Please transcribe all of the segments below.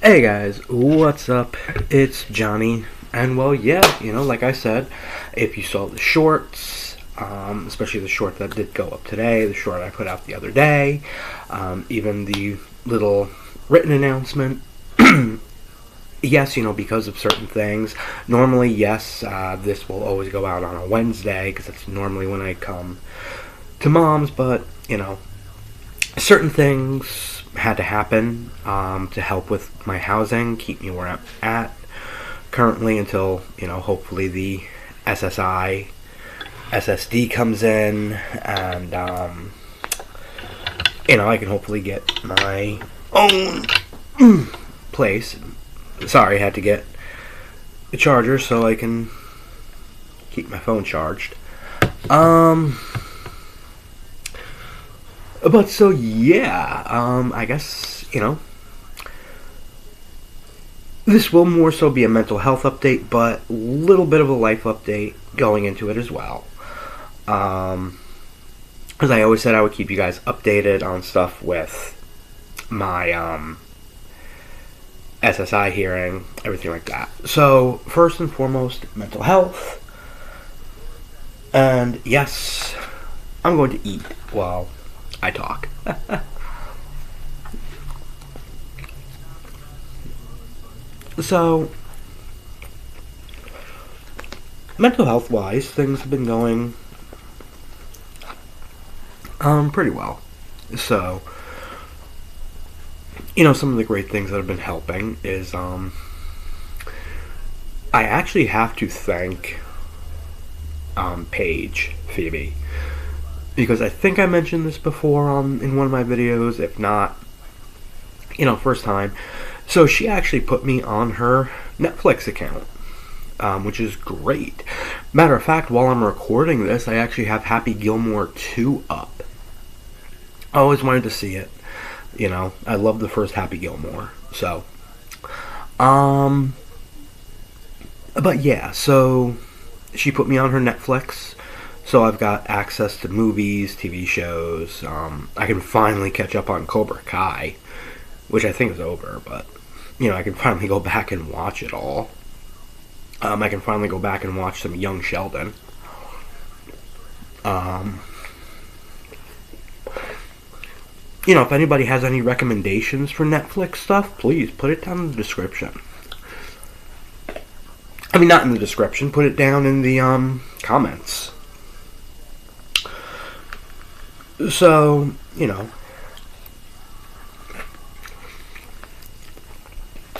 Hey guys, what's up? It's Johnny, and well, yeah, like I said, if you saw the shorts, especially the short that did go up today, the short I put out the other day, even the little written announcement, yes, because of certain things, normally, yes, this will always go out on a Wednesday, because that's normally when I come to Mom's, but, certain things had to happen to help with my housing, keep me where I'm at currently until, hopefully the SSD comes in and, I can hopefully get my own place. Sorry, I had to get a charger so I can keep my phone charged. But so yeah, I guess, this will more so be a mental health update, but a little bit of a life update going into it as well. As I always said, I would keep you guys updated on stuff with my SSI hearing, everything like that. So, first and foremost, mental health. And yes, I'm going to eat while I talk. So, mental health wise, things have been going pretty well. So, some of the great things that have been helping is I actually have to thank Paige Phoebe, because I think I mentioned this before in one of my videos. If not, first time. So she actually put me on her Netflix account, which is great. Matter of fact, while I'm recording this, I actually have Happy Gilmore 2 up. I always wanted to see it. I love the first Happy Gilmore. So, but yeah, so she put me on her Netflix. So I've got access to movies, TV shows. I can finally catch up on Cobra Kai, which I think is over, but, I can finally go back and watch it all. I can finally go back and watch some Young Sheldon. If anybody has any recommendations for Netflix stuff, please put it down in the description. I mean, not in the description, put it down in the comments. So,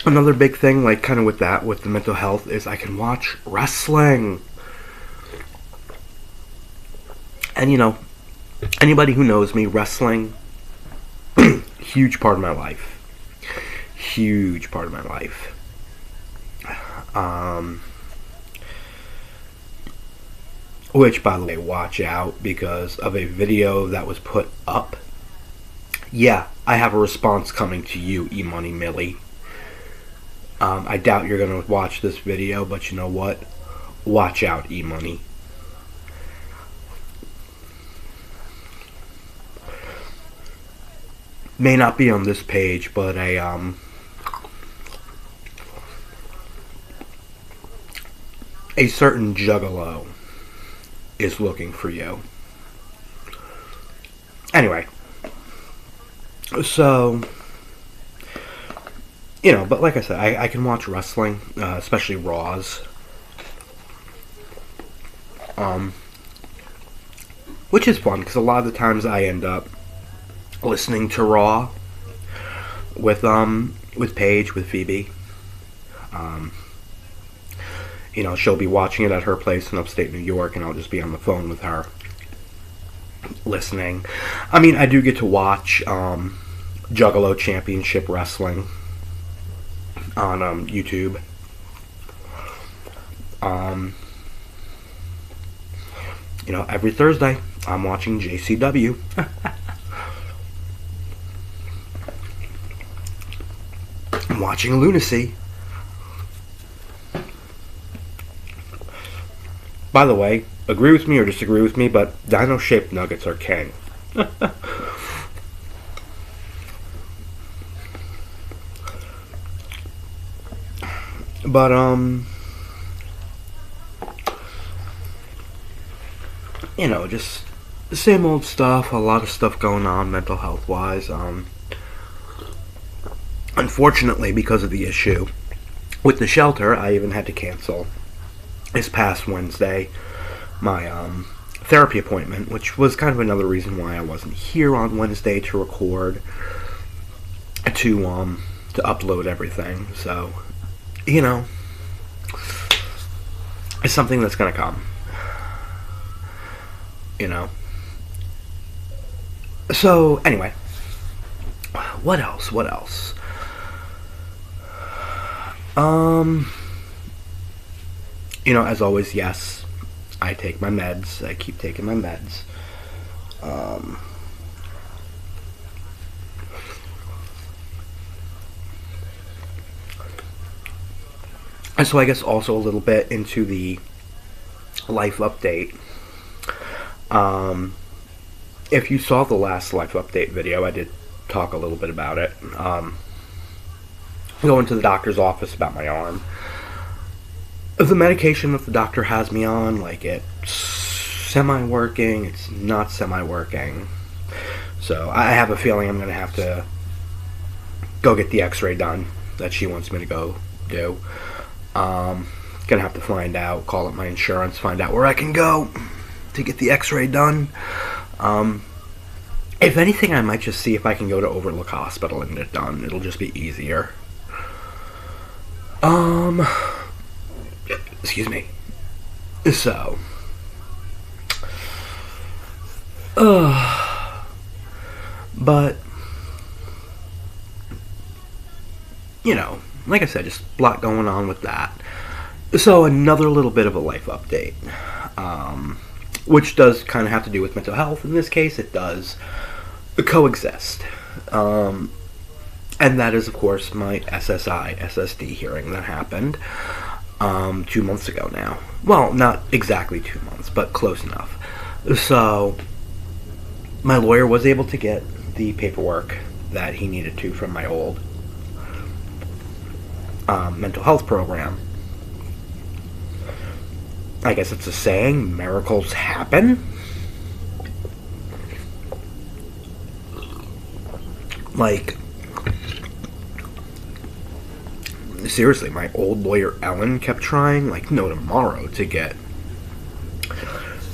another big thing, like, kind of with the mental health, is I can watch wrestling. And, anybody who knows me, wrestling, huge part of my life. Huge part of my life. Which, by the way, watch out because of a video that was put up. Yeah, I have a response coming to you, E-Money Millie. I doubt you're going to watch this video, but you know what? Watch out, E-Money. May not be on this page, but a certain juggalo is looking for you. Anyway, so, but like I said, I can watch wrestling, especially Raws, which is fun, because a lot of the times I end up listening to Raw with Paige, with Phoebe. She'll be watching it at her place in upstate New York, and I'll just be on the phone with her, listening. I mean, I do get to watch Juggalo Championship Wrestling on YouTube. Every Thursday, I'm watching JCW. I'm watching Lunacy. By the way, agree with me or disagree with me, but dino-shaped nuggets are king. But, just the same old stuff, a lot of stuff going on mental health wise. Unfortunately, because of the issue with the shelter, I even had to cancel this past Wednesday my therapy appointment, which was kind of another reason why I wasn't here on Wednesday to record, to upload everything. So, it's something that's gonna come. So anyway, what else? As always, yes, I take my meds. I keep taking my meds. And so I guess also a little bit into the life update. If you saw the last life update video, I did talk a little bit about it. Going to the doctor's office about my arm. The medication that the doctor has me on, like, it's semi-working, it's not semi-working. So I have a feeling I'm going to have to go get the x-ray done that she wants me to go do. Gonna have to find out, call up my insurance, find out where I can go to get the x-ray done. If anything, I might just see if I can go to Overlook Hospital and get it done. It'll just be easier. Excuse me. So, but, like I said, just a lot going on with that. So, another little bit of a life update, which does kind of have to do with mental health. In this case, it does coexist. And that is, of course, my SSD hearing that happened 2 months ago now. Well, not exactly 2 months, but close enough. So, my lawyer was able to get the paperwork that he needed to from my old mental health program. I guess it's a saying, miracles happen. Like, seriously, my old lawyer Ellen kept trying, like, no tomorrow, to get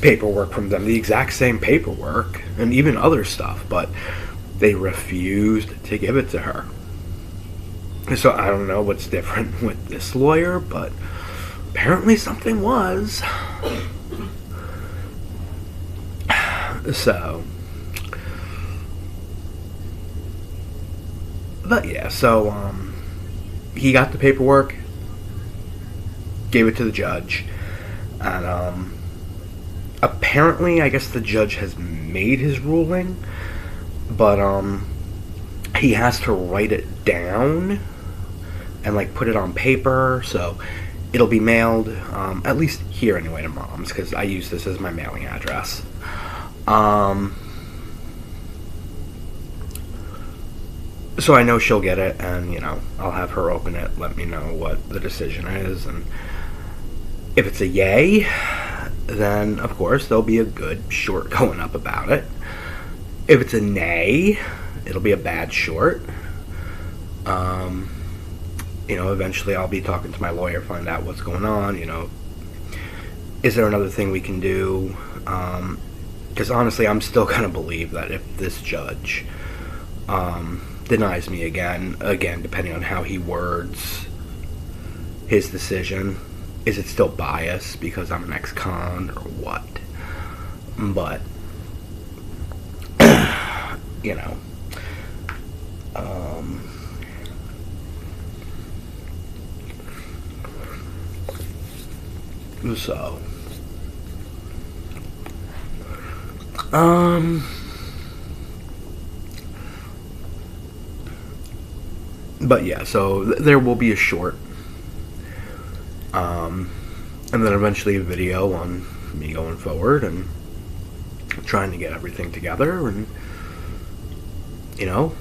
paperwork from them, the exact same paperwork, and even other stuff, but they refused to give it to her. So I don't know what's different with this lawyer, but apparently something was. So, but yeah, so he got the paperwork, gave it to the judge, and apparently, I guess the judge has made his ruling, but he has to write it down and, like, put it on paper, so it'll be mailed, at least here anyway, to Mom's, because I use this as my mailing address. So I know she'll get it, and, I'll have her open it, let me know what the decision is, and if it's a yay, then, of course, there'll be a good short going up about it. If it's a nay, it'll be a bad short. Eventually I'll be talking to my lawyer, find out what's going on, is there another thing we can do? Because honestly, I'm still going to believe that if this judge denies me again, depending on how he words his decision, is it still biased because I'm an ex-con or what? But, so, but yeah, so there will be a short, and then eventually a video on me going forward and trying to get everything together, and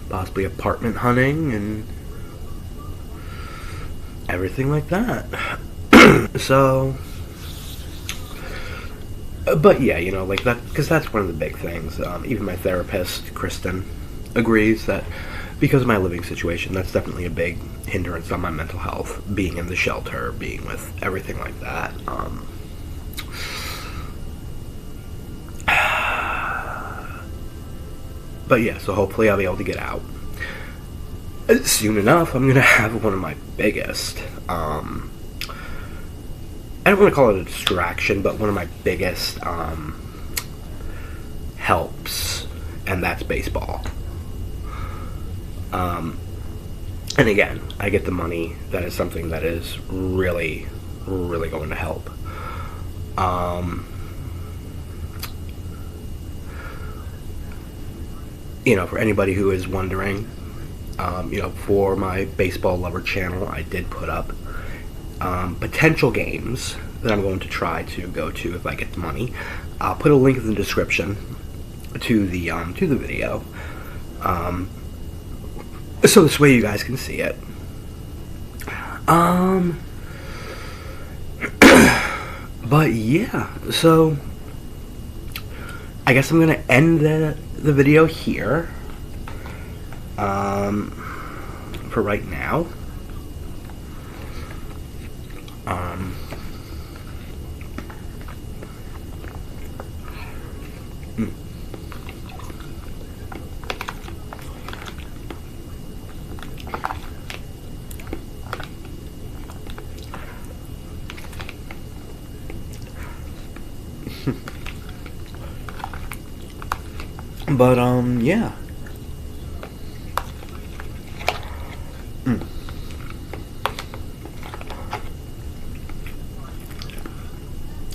possibly apartment hunting and everything like that. So, but yeah, you know, like that, because that's one of the big things. Even my therapist, Kristen, agrees that because of my living situation, that's definitely a big hindrance on my mental health. Being in the shelter, being with everything like that. But yeah, so hopefully I'll be able to get out soon enough. I'm gonna have one of my biggest, I don't want to call it a distraction, but one of my biggest helps, and that's baseball. And again, I get the money. That is something that is really, really going to help. You know, for anybody who is wondering, you know, for my baseball lover channel, I did put up potential games that I'm going to try to go to if I get the money. I'll put a link in the description to the video, so this way you guys can see it. But yeah, so I guess I'm gonna end the video here for right now. But yeah.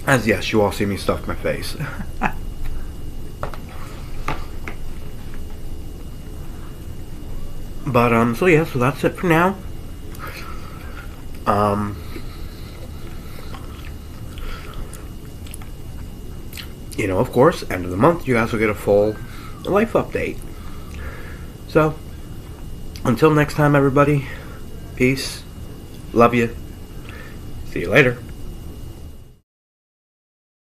As yes, you all see me stuff my face. But so yeah, so that's it for now. You know, of course, end of the month, you guys will get a full life update. So, until next time, everybody, peace, love you, see you later.